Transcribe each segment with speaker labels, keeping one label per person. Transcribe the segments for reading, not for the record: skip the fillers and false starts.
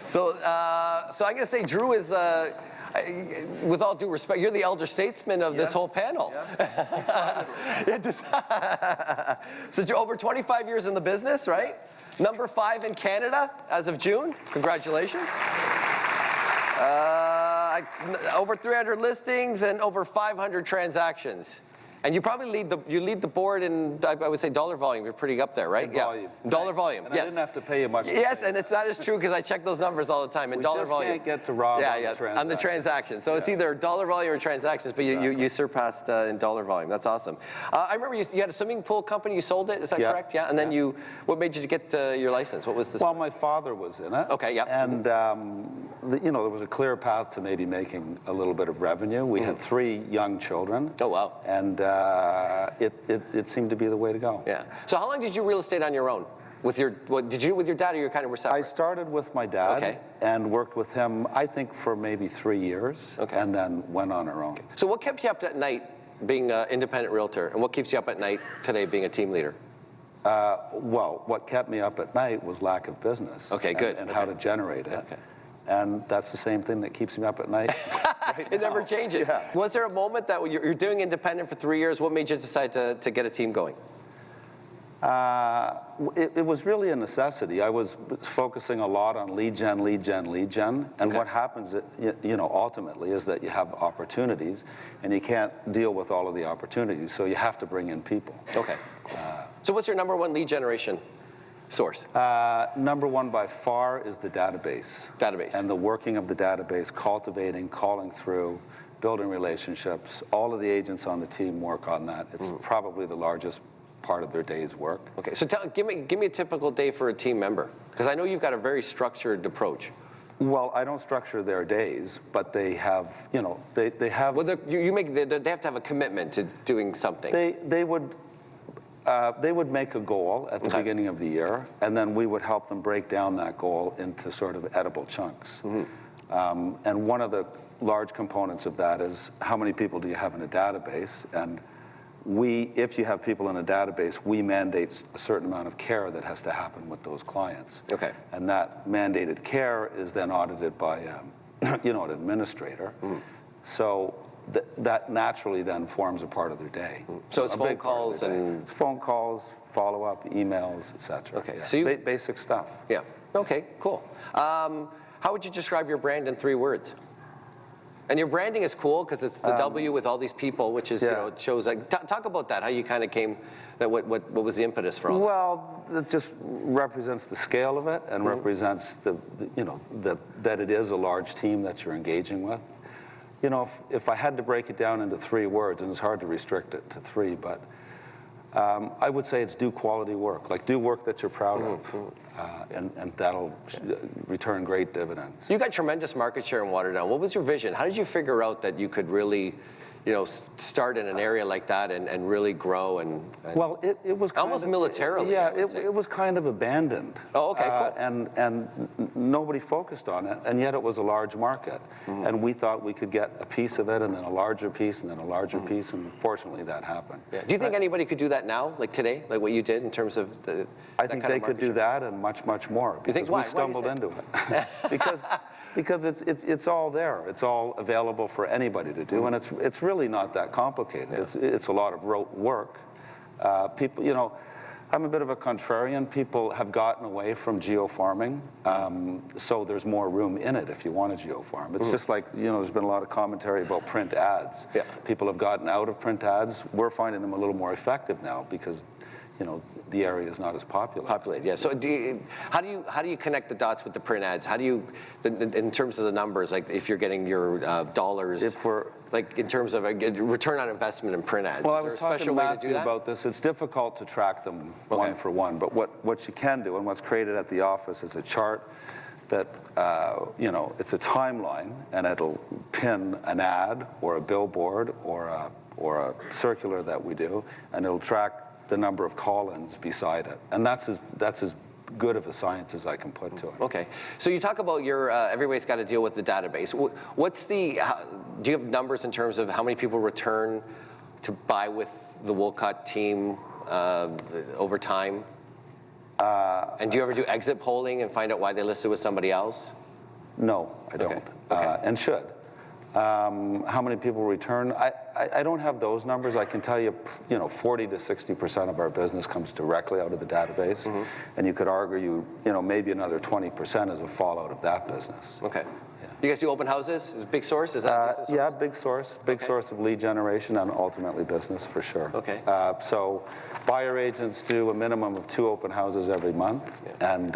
Speaker 1: So I'm going to say Drew is, with all due respect, you're the elder statesman of this whole panel. Yes. So you're over 25 years in the business, right?
Speaker 2: Yes.
Speaker 1: Number 5 in Canada as of June. Congratulations. Over 300 listings and over 500 transactions. And you probably lead the board in, I would say, dollar volume. You're pretty up there, right?
Speaker 2: In volume.
Speaker 1: Dollar volume.
Speaker 2: And
Speaker 1: yes.
Speaker 2: I didn't have to pay you much.
Speaker 1: Yes, and that is true because I check those numbers all the time. In dollar volume.
Speaker 2: We just can't get to Rob
Speaker 1: on the transaction. So it's either dollar volume or transactions, but you surpassed in dollar volume. That's awesome. I remember you had a swimming pool company. You sold it. Is that correct? Yeah. And then what made you get your license? What was this?
Speaker 2: Well, my father was in it.
Speaker 1: Okay. Yeah.
Speaker 2: And there was a clear path to maybe making a little bit of revenue. We had 3 young children.
Speaker 1: Oh wow.
Speaker 2: And it seemed to be the way to go.
Speaker 1: Yeah. So how long did you real estate on your own? Did you do it with your dad, or you kind of were separate?
Speaker 2: I started with my dad and worked with him, I think, for maybe 3 years, and then went on our own.
Speaker 1: Okay. So what kept you up at night being an independent realtor, and what keeps you up at night today being a team leader?
Speaker 2: Well, what kept me up at night was lack of business.
Speaker 1: Okay, good.
Speaker 2: And how to generate it.
Speaker 1: Okay.
Speaker 2: And that's the same thing that keeps me up at night.
Speaker 1: It never changes.
Speaker 2: Yeah.
Speaker 1: Was there a moment that when you're doing independent for 3 years, what made you decide to get a team going?
Speaker 2: It was really a necessity. I was focusing a lot on lead gen. And what happens, ultimately is that you have opportunities, and you can't deal with all of the opportunities, so you have to bring in people.
Speaker 1: Okay. So what's your number 1 lead generation source?
Speaker 2: Number 1 by far is the database. And the working of the database, cultivating, calling through, building relationships. All of the agents on the team work on that. It's probably the largest part of their day's work. Okay, so give me a typical day for a team member, because I know you've got a very structured approach. Well, I don't structure their days, but they have, they have. Well, they have to have a commitment to doing something. They would make a goal at the beginning of the year, and then we would help them break down that goal into sort of edible chunks. And one of the large components of that is how many people do you have in a database, and if you have people in a database, we mandate a certain amount of care that has to happen with those clients. Okay. And that mandated care is then audited by, an administrator. So that naturally then forms a part of their day. So it's phone calls and... It's phone calls, follow-up, emails, et cetera. Okay. So basic stuff. Yeah. Okay, cool. How would you describe your brand in 3 words? And your branding is cool because it's the W with all these people, which is, it shows like, talk about that, how you kind of came, what was the impetus for all that? Well, it just represents the scale of it and represents that it is a large team that you're engaging with. If I had to break it down into 3 words, and it's hard to restrict it to 3, but I would say it's do quality work, like do work that you're proud of. And that'll return great dividends. You got tremendous market share in Waterdown. What was your vision? How did you figure out that you could really, start in an area like that and really grow and well, it was kind almost militarily. Yeah, it was kind of abandoned. Oh, okay, cool. And nobody focused on it, and yet it was a large market. And we thought we could get a piece of it, and then a larger piece, and then a larger piece, and fortunately that happened. Yeah. Do you think anybody could do that now, like today, like what you did in terms of the? I think they could do that and much, much more. Because you think why? We stumbled into it. Because it's all there. It's all available for anybody to do, and it's really not that complicated. Yeah. It's a lot of rote work. People, I'm a bit of a contrarian. People have gotten away from geofarming, so there's more room in it if you want a geofarm. It's just like, there's been a lot of commentary about print ads. Yeah. People have gotten out of print ads. We're finding them a little more effective now because, the area is not as populated. Yeah. So how do you connect the dots with the print ads? How do you, in terms of the numbers, like if you're getting your dollars, like in terms of a return on investment in print ads? Well, I was talking to Matthew about this. It's difficult to track them one for one, but what you can do, and what's created at the office, is a chart that, it's a timeline, and it'll pin an ad or a billboard or a circular that we do, and it'll track the number of call-ins beside it. And that's as good of a science as I can put to it. Okay. So you talk about everybody's got to deal with the database. Do you have numbers in terms of how many people return to buy with the Woolcott team over time? And do you ever do exit polling and find out why they listed with somebody else? No, I don't, and should. How many people return? I don't have those numbers. I can tell you, 40 to 60% of our business comes directly out of the database, and you could argue, maybe another 20% is a fallout of that business.
Speaker 1: Okay. Yeah. You guys do open houses? Is a big source? Is that just a source?
Speaker 2: Yeah, big source of lead generation and ultimately business for sure.
Speaker 1: Okay.
Speaker 2: So buyer agents do a minimum of 2 open houses every month, and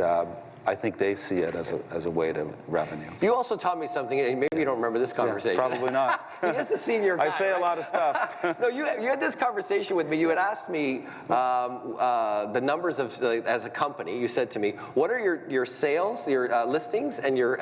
Speaker 2: I think they see it as a way to revenue.
Speaker 1: You also taught me something, and maybe you don't remember this conversation.
Speaker 2: Yeah, probably not.
Speaker 1: He is a senior guy,
Speaker 2: I say
Speaker 1: right?
Speaker 2: a lot of stuff.
Speaker 1: No, you had this conversation with me. You had asked me the numbers of, as a company, you said to me, what are your sales, your listings, and your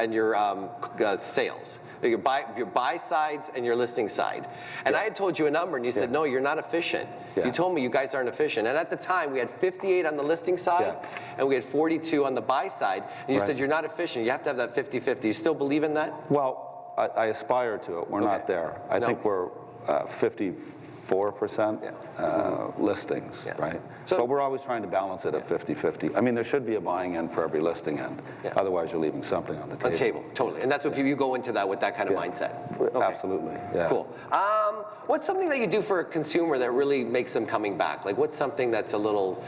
Speaker 1: sales? Your buy sides and your listing side. And I had told you a number, and you said, no, you're not efficient. You told me you guys aren't efficient. And at the time, we had 58 on the listing side, and we had 42 on the buy side. And you said, you're not efficient. You have to have that 50-50. You still believe in that?
Speaker 2: Well, I aspire to it. We're not there. I think we're 54% listings, right? But we're always trying to balance it at 50-50. I mean, there should be a buying end for every listing end. Otherwise, you're leaving something on the table.
Speaker 1: On the table, totally. And that's what you go into that with that kind of mindset.
Speaker 2: Absolutely,
Speaker 1: Cool. What's something that you do for a consumer that really makes them coming back? Like, what's something that's a little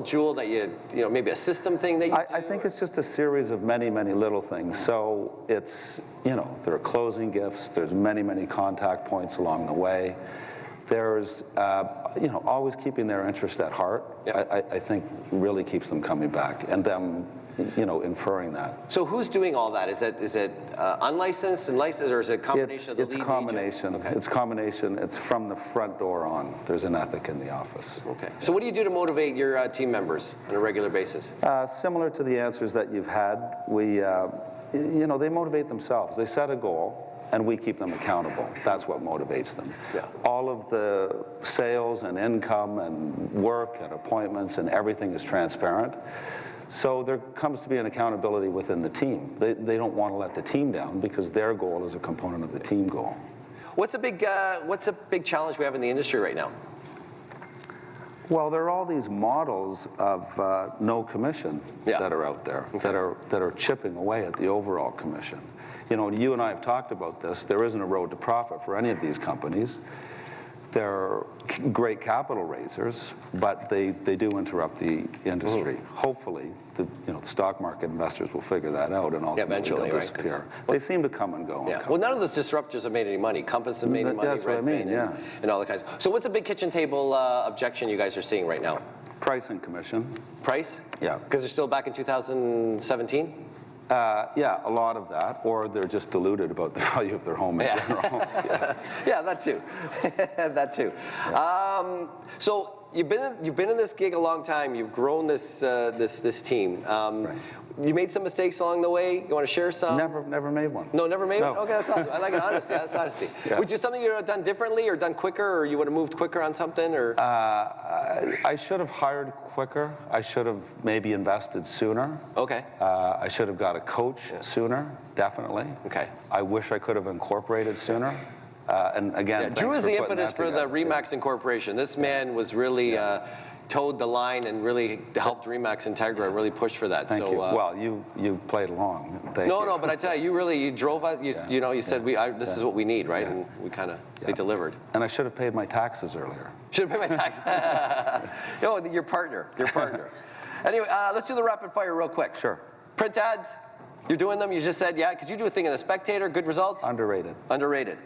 Speaker 1: jewel that you maybe a system thing that you do?
Speaker 2: I think it's just a series of many, many little things. So it's, there are closing gifts. There's many, many contact points along the way. There's, always keeping their interest at heart, I think really keeps them coming back, and them, inferring that.
Speaker 1: So who's doing all that? Is it unlicensed and licensed, or is it a combination of the lead agent?
Speaker 2: It's a combination. It's a combination. It's from the front door on. There's an ethic in the office.
Speaker 1: Okay. So what do you do to motivate your team members on a regular basis?
Speaker 2: Similar to the answers that you've had, we, they motivate themselves. They set a goal, and we keep them accountable. That's what motivates them. All of the sales and income and work and appointments and everything is transparent. So there comes to be an accountability within the team. They don't want to let the team down because their goal is a component of the team goal.
Speaker 1: What's a big challenge we have in the industry right now?
Speaker 2: Well, there are all these models of no commission that are out there that are chipping away at the overall commission. You and I have talked about this. There isn't a road to profit for any of these companies. They're great capital raisers, but they do interrupt the industry. Hopefully, the stock market investors will figure that out and ultimately they'll disappear. They seem to come and go.
Speaker 1: Well, none of the disruptors have made any money. Compass have made any money.
Speaker 2: That's what I mean.
Speaker 1: And all the kinds. So, what's the big kitchen table objection you guys are seeing right now?
Speaker 2: Price and commission.
Speaker 1: Price?
Speaker 2: Yeah.
Speaker 1: Because they're still back in 2017.
Speaker 2: Yeah, a lot of that, or they're just deluded about the value of their home in general.
Speaker 1: Yeah, that too. That too. So you've been in this gig a long time. You've grown this team. You made some mistakes along the way. You want to share some?
Speaker 2: Never made one.
Speaker 1: No, never made one? Okay, that's awesome. I like it, honesty. That's honesty. Would you something you would have done differently or done quicker, or you would have moved quicker on something? Or
Speaker 2: I should have hired quicker. I should have maybe invested sooner.
Speaker 1: Okay.
Speaker 2: I should have got a coach sooner, definitely.
Speaker 1: Okay.
Speaker 2: I wish I could have incorporated sooner. And again,
Speaker 1: Drew is the impetus for the Remax Incorporation. This man was really towed the line and really helped Remax Niagara and really pushed for that.
Speaker 2: Thank you. Well, you played along. Thank you.
Speaker 1: No, but I tell you, you drove us. You said this is what we need, right? And we they delivered.
Speaker 2: And I should have paid my taxes earlier.
Speaker 1: Should have paid my taxes. Your partner. Anyway, let's do the rapid fire real quick.
Speaker 2: Sure.
Speaker 1: Print ads. You're doing them. You just said because you do a thing in the Spectator. Good results.
Speaker 2: Underrated.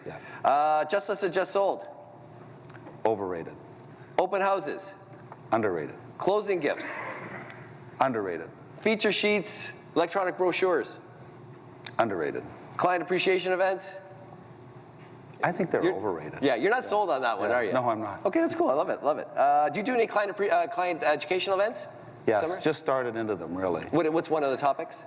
Speaker 1: Yeah. Just listed, just sold.
Speaker 2: Overrated.
Speaker 1: Open houses.
Speaker 2: Underrated.
Speaker 1: Closing gifts.
Speaker 2: Underrated.
Speaker 1: Feature sheets, electronic brochures.
Speaker 2: Underrated.
Speaker 1: Client appreciation events.
Speaker 2: I think they're overrated.
Speaker 1: Yeah, you're not sold on that one, are you?
Speaker 2: No, I'm not.
Speaker 1: Okay, that's cool. I love it. Do you do any client educational events?
Speaker 2: Yes,
Speaker 1: Summer?
Speaker 2: just started into them, really.
Speaker 1: What's one of the topics?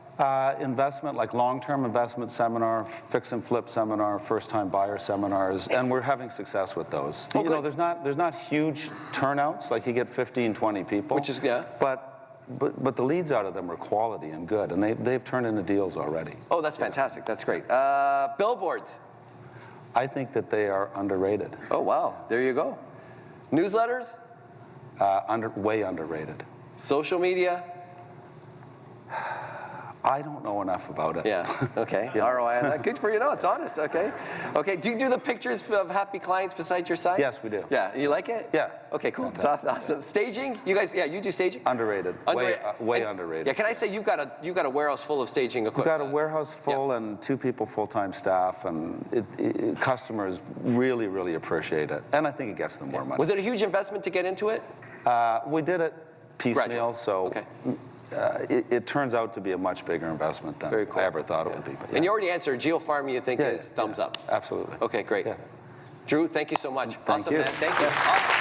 Speaker 2: Investment, like long-term investment seminar, fix and flip seminar, first-time buyer seminars, and we're having success with those. There's not huge turnouts, like you get 15, 20 people.
Speaker 1: Which is,
Speaker 2: But the leads out of them are quality and good, and they've turned into deals already.
Speaker 1: Oh, that's fantastic. That's great. Billboards.
Speaker 2: I think that they are underrated.
Speaker 1: Oh, wow. There you go. Newsletters?
Speaker 2: Way underrated.
Speaker 1: Social media?
Speaker 2: I don't know enough about it.
Speaker 1: Yeah, okay. ROI, good for you. No, it's honest, okay. Okay, do you do the pictures of happy clients beside your site?
Speaker 2: Yes, we do.
Speaker 1: Yeah, you like it?
Speaker 2: Yeah.
Speaker 1: Okay, cool. Awesome. Staging, you guys, yeah, you do staging?
Speaker 2: Underrated. Way underrated.
Speaker 1: Yeah, can I say you've got a warehouse full of staging equipment?
Speaker 2: We've got a warehouse full and 2 people full-time staff, and customers really, really appreciate it. And I think it gets them more money.
Speaker 1: Was it a huge investment to get into it?
Speaker 2: We did it piecemeal,
Speaker 1: Gradual.
Speaker 2: so it turns out to be a much bigger investment than I ever thought it would be. But
Speaker 1: And you already answered, geofarming you think is thumbs up?
Speaker 2: Absolutely.
Speaker 1: Okay, great.
Speaker 2: Yeah.
Speaker 1: Drew, thank you so much.
Speaker 2: Thank you.
Speaker 1: Man. Thank you. Awesome.